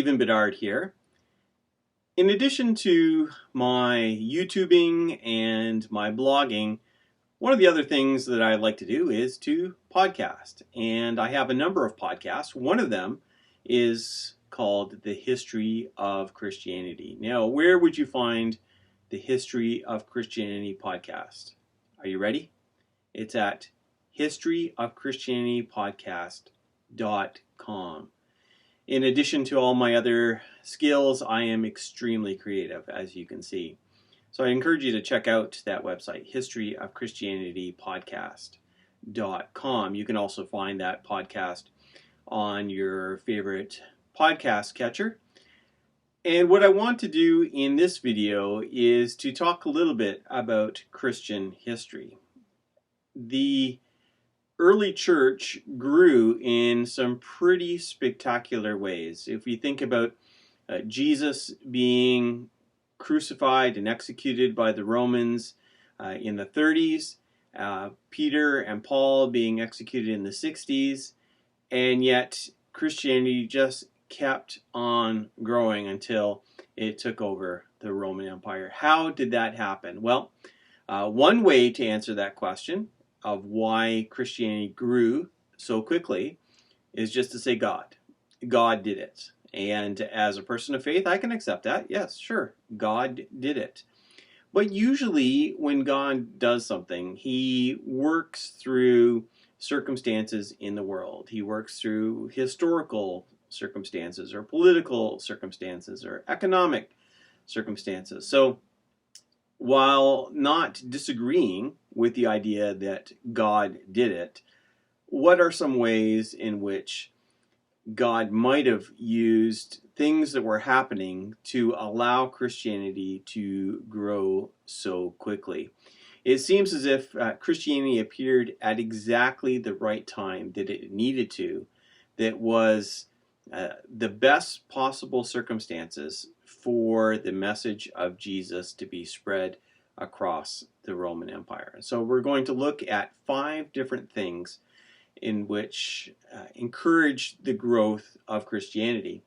Stephen Bedard here. In addition to my YouTubing and my blogging, one of the other things that I like to do is to podcast. And I have a number of podcasts. One of them is called The History of Christianity. Now, where would you find the History of Christianity podcast? Are you ready? It's at historyofchristianitypodcast.com. In addition to all my other skills, I am extremely creative, as you can see. So I encourage you to check out that website, historyofchristianitypodcast.com. You can also find that podcast on your favorite podcast catcher. And what I want to do in this video is to talk a little bit about Christian history. The early church grew in some pretty spectacular ways. If we think about Jesus being crucified and executed by the Romans in the 30s, Peter and Paul being executed in the 60s, and yet Christianity just kept on growing until it took over the Roman Empire. How did that happen? Well, one way to answer that question of why Christianity grew so quickly is just to say God. God did it. And as a person of faith, I can accept that. Yes, sure, God did it. But usually when God does something, he works through circumstances in the world. He works through historical circumstances or political circumstances or economic circumstances. So while not disagreeing with the idea that God did it, what are some ways in which God might have used things that were happening to allow Christianity to grow so quickly? It seems as if Christianity appeared at exactly the right time that it needed to, that was the best possible circumstances for the message of Jesus to be spread across the Roman Empire. So we're going to look at 5 different things in which encouraged the growth of Christianity.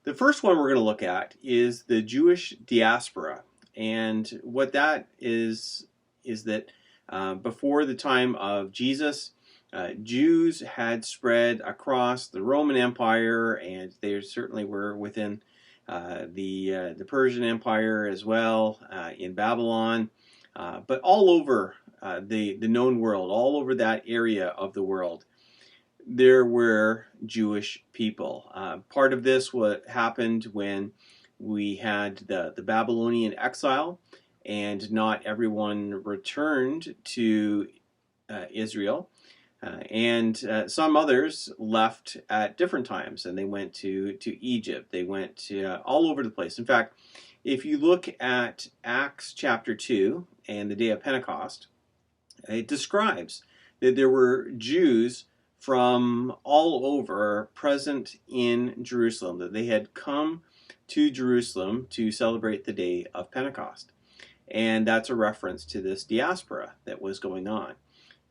The first one we're going to look at is the Jewish diaspora. And what that is that before the time of Jesus, Jews had spread across the Roman Empire, and they certainly were within the Persian Empire as well, in Babylon, but all over the known world, all over that area of the world, there were Jewish people. Part of this what happened when we had the Babylonian exile, and not everyone returned to Israel. And some others left at different times, and they went to Egypt. They went to all over the place. In fact, if you look at Acts chapter 2 and the day of Pentecost, it describes that there were Jews from all over present in Jerusalem, that they had come to Jerusalem to celebrate the day of Pentecost. And that's a reference to this diaspora that was going on.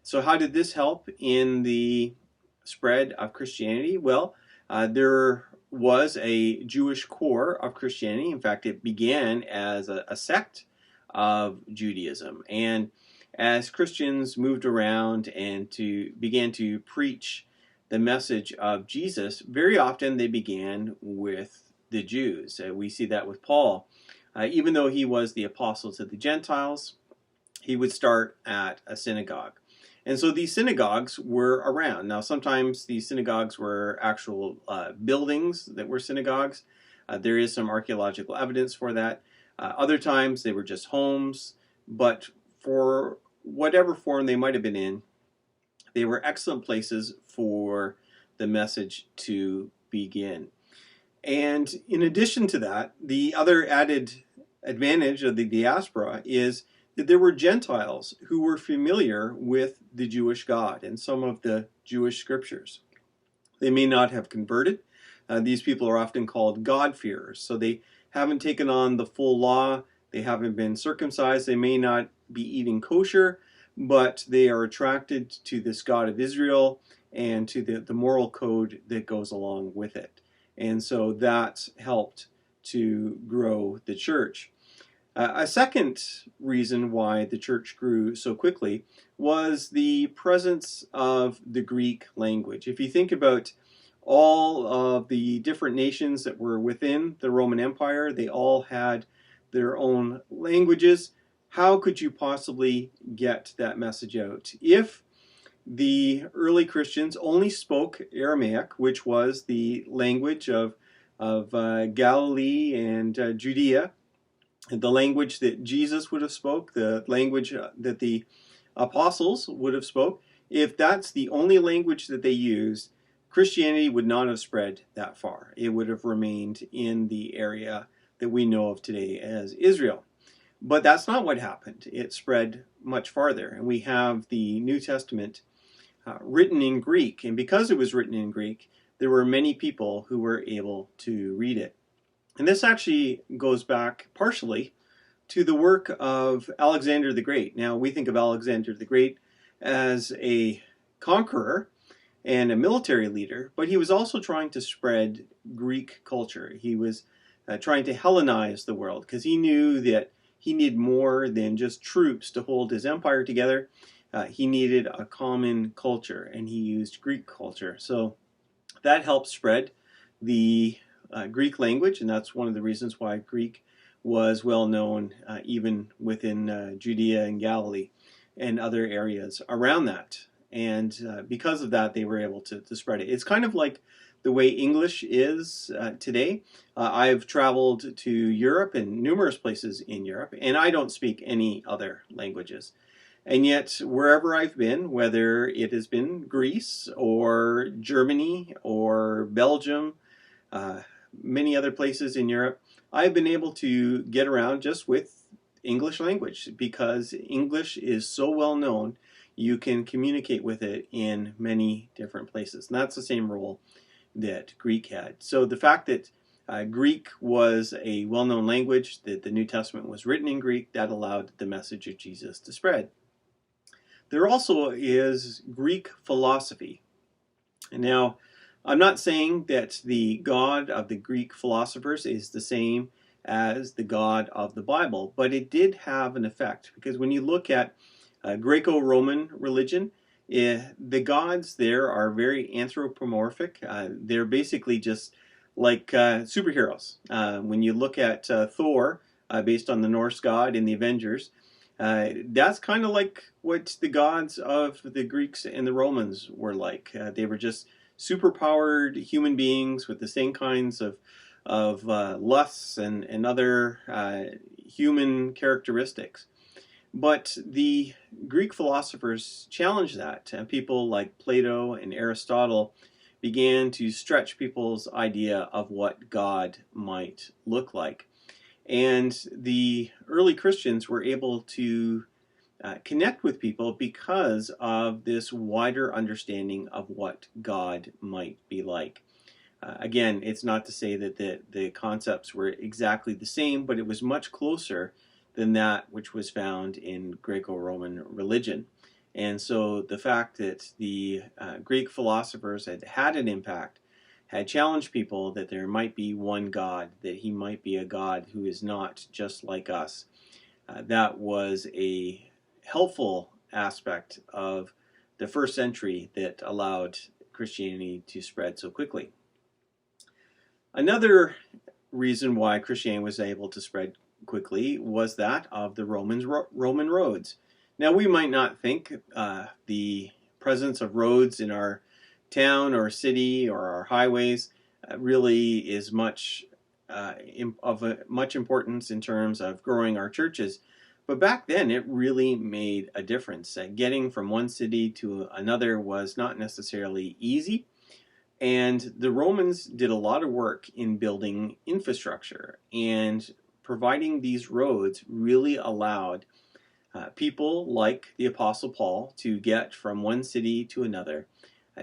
So how did this help in the spread of Christianity? Well, there was a Jewish core of Christianity. In fact, it began as a sect of Judaism. And as Christians moved around and began to preach the message of Jesus, very often they began with the Jews. We see that with Paul. Even though he was the apostle to the Gentiles, he would start at a synagogue. And so these synagogues were around. Now, sometimes these synagogues were actual buildings that were synagogues. There is some archaeological evidence for that. Other times they were just homes. But for whatever form they might have been in, they were excellent places for the message to begin. And in addition to that, the other added advantage of the diaspora is that there were Gentiles who were familiar with the Jewish God and some of the Jewish scriptures. They may not have converted. These people are often called God-fearers. So they haven't taken on the full law. They haven't been circumcised. They may not be eating kosher, but they are attracted to this God of Israel and to the moral code that goes along with it. And so that helped to grow the church. A second reason why the church grew so quickly was the presence of the Greek language. If you think about all of the different nations that were within the Roman Empire, they all had their own languages. How could you possibly get that message out? If the early Christians only spoke Aramaic, which was the language of Galilee and Judea, the language that Jesus would have spoke, the language that the apostles would have spoke, if that's the only language that they used, Christianity would not have spread that far. It would have remained in the area that we know of today as Israel. But that's not what happened. It spread much farther. And we have the New Testament written in Greek. And because it was written in Greek, there were many people who were able to read it. And this actually goes back partially to the work of Alexander the Great. Now, we think of Alexander the Great as a conqueror and a military leader, but he was also trying to spread Greek culture. He was trying to Hellenize the world because he knew that he needed more than just troops to hold his empire together. He needed a common culture, and he used Greek culture. So that helped spread the Greek language, and that's one of the reasons why Greek was well known even within Judea and Galilee and other areas around that. And because of that, they were able to spread it. It's kind of like the way English is today. I've traveled to Europe and numerous places in Europe, and I don't speak any other languages. And yet, wherever I've been, whether it has been Greece or Germany or Belgium, many other places in Europe, I've been able to get around just with English language because English is so well known, you can communicate with it in many different places. And that's the same role that Greek had. So the fact that Greek was a well-known language, that the New Testament was written in Greek, that allowed the message of Jesus to spread. There also is Greek philosophy. And now, I'm not saying that the God of the Greek philosophers is the same as the God of the Bible, but it did have an effect, because when you look at Greco-Roman religion, the gods there are very anthropomorphic. They're basically just like superheroes. When you look at Thor, based on the Norse god in the Avengers, that's kind of like what the gods of the Greeks and the Romans were like. They were just superpowered human beings with the same kinds of lusts and other human characteristics. But the Greek philosophers challenged that. People like Plato and Aristotle began to stretch people's idea of what God might look like. And the early Christians were able to connect with people because of this wider understanding of what God might be like. Again, it's not to say that the concepts were exactly the same, but it was much closer than that which was found in Greco-Roman religion. And so the fact that the Greek philosophers had had an impact, had challenged people that there might be one God, that he might be a God who is not just like us, that was a helpful aspect of the first century that allowed Christianity to spread so quickly. Another reason why Christianity was able to spread quickly was that of the Roman roads. Now, we might not think the presence of roads in our town or city or our highways really is much much importance in terms of growing our churches. But back then, it really made a difference. Getting from one city to another was not necessarily easy. And the Romans did a lot of work in building infrastructure, and providing these roads really allowed people like the Apostle Paul to get from one city to another,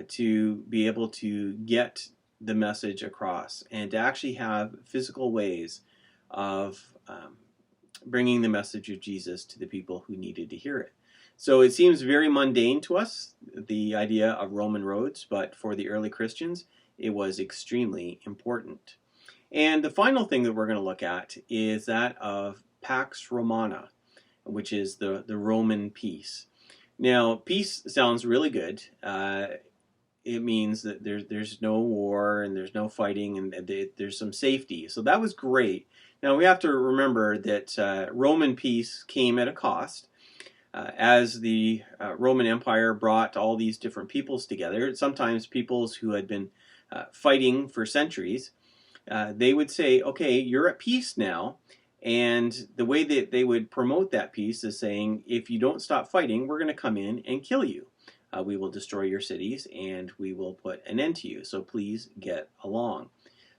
to be able to get the message across, and to actually have physical ways of bringing the message of Jesus to the people who needed to hear it. So it seems very mundane to us, the idea of Roman roads, but for the early Christians, it was extremely important. And the final thing that we're going to look at is that of Pax Romana, which is the Roman peace. Now, peace sounds really good. It means that there's no war and there's no fighting and there's some safety. So that was great. Now we have to remember that Roman peace came at a cost. As the Roman Empire brought all these different peoples together, sometimes peoples who had been fighting for centuries, they would say, okay, you're at peace now. And the way that they would promote that peace is saying, if you don't stop fighting, we're going to come in and kill you. We will destroy your cities and we will put an end to you. So please get along.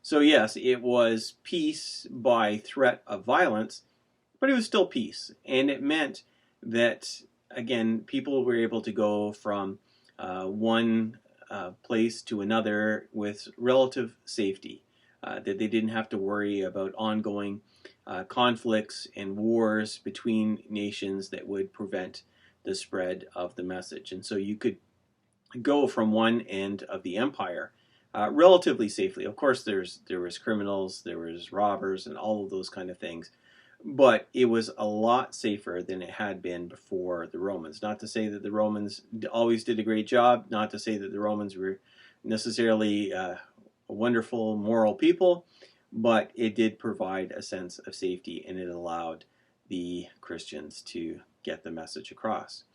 So yes, it was peace by threat of violence, but it was still peace. And it meant that, again, people were able to go from one place to another with relative safety, that they didn't have to worry about ongoing conflicts and wars between nations that would prevent the spread of the message. And so you could go from one end of the empire relatively safely. Of course, there was criminals, there was robbers, and all of those kind of things. But it was a lot safer than it had been before the Romans. Not to say that the Romans always did a great job, not to say that the Romans were necessarily a wonderful moral people, but it did provide a sense of safety, and it allowed the Christians to get the message across.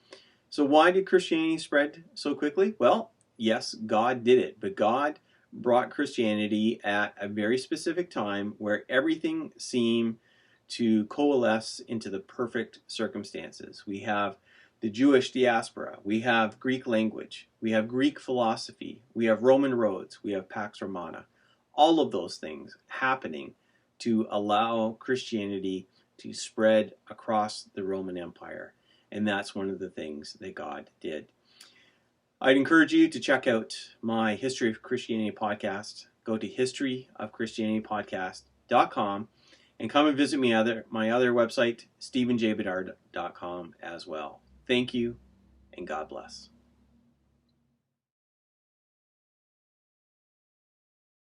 So why did Christianity spread so quickly? Well, yes, God did it, but God brought Christianity at a very specific time where everything seemed to coalesce into the perfect circumstances. We have the Jewish diaspora, we have Greek language, we have Greek philosophy, we have Roman roads, we have Pax Romana. All of those things happening to allow Christianity to spread across the Roman Empire. And that's one of the things that God did. I'd encourage you to check out my History of Christianity podcast. Go to historyofchristianitypodcast.com and come and visit my other website, stephenjbedard.com as well. Thank you, and God bless.